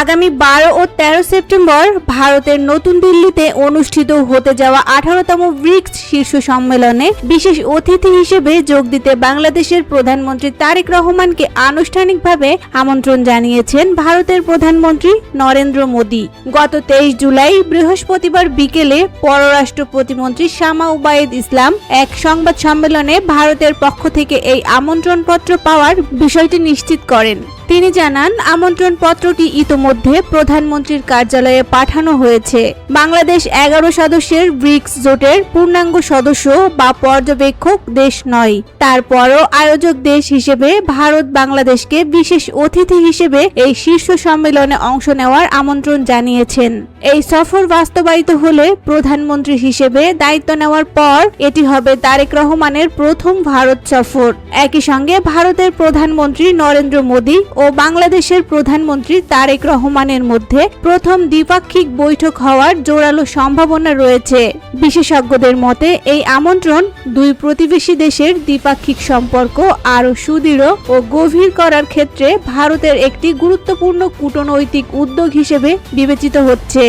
আগামী 12 ও 13 সেপ্টেম্বর ভারতের নতুন দিল্লিতে অনুষ্ঠিত হতে যাওয়া 18তম ব্রিক্স শীর্ষ সম্মেলনে বিশেষ অতিথি হিসেবে যোগ দিতে বাংলাদেশের প্রধানমন্ত্রী তারেক রহমানকে আনুষ্ঠানিকভাবে আমন্ত্রণ জানিয়েছেন ভারতের প্রধানমন্ত্রী নরেন্দ্র মোদী। গত 23 জুলাই বৃহস্পতিবার বিকেলে পররাষ্ট্র প্রতিমন্ত্রী শামা উবায়েদ ইসলাম এক সংবাদ সম্মেলনে ভারতের পক্ষ থেকে এই আমন্ত্রণপত্র পাওয়ার বিষয়টি নিশ্চিত করেন। তিনি জানান, আমন্ত্রণ পত্রটি ইতোমধ্যে প্রধানমন্ত্রীর কার্যালয়ে পাঠানো হয়েছে। বাংলাদেশ 11 সদস্যের ব্রিক্স জোটের পূর্ণাঙ্গ সদস্য বা পর্যবেক্ষক দেশ নয়। তারপরও আয়োজক দেশ হিসেবে ভারত বাংলাদেশকে বিশেষ অতিথি হিসেবে এই শীর্ষ সম্মেলনে অংশ নেওয়ার আমন্ত্রণ জানিয়েছেন। এই সফর বাস্তবায়িত হলে প্রধানমন্ত্রী হিসেবে দায়িত্ব নেওয়ার পর এটি হবে তারেক রহমানের প্রথম ভারত সফর। একই সঙ্গে ভারতের প্রধানমন্ত্রী নরেন্দ্র মোদী ও বাংলাদেশের প্রধানমন্ত্রী তারেক রহমানের মধ্যে প্রথম দ্বিপাক্ষিক বৈঠক হওয়ার জোরালো সম্ভাবনা রয়েছে। বিশেষজ্ঞদের মতে এই আমন্ত্রণ দুই প্রতিবেশী দেশের দ্বিপাক্ষিক সম্পর্ক আরও সুদৃঢ় ও গভীর করার ক্ষেত্রে ভারতের একটি গুরুত্বপূর্ণ কূটনৈতিক উদ্যোগ হিসেবে বিবেচিত হচ্ছে।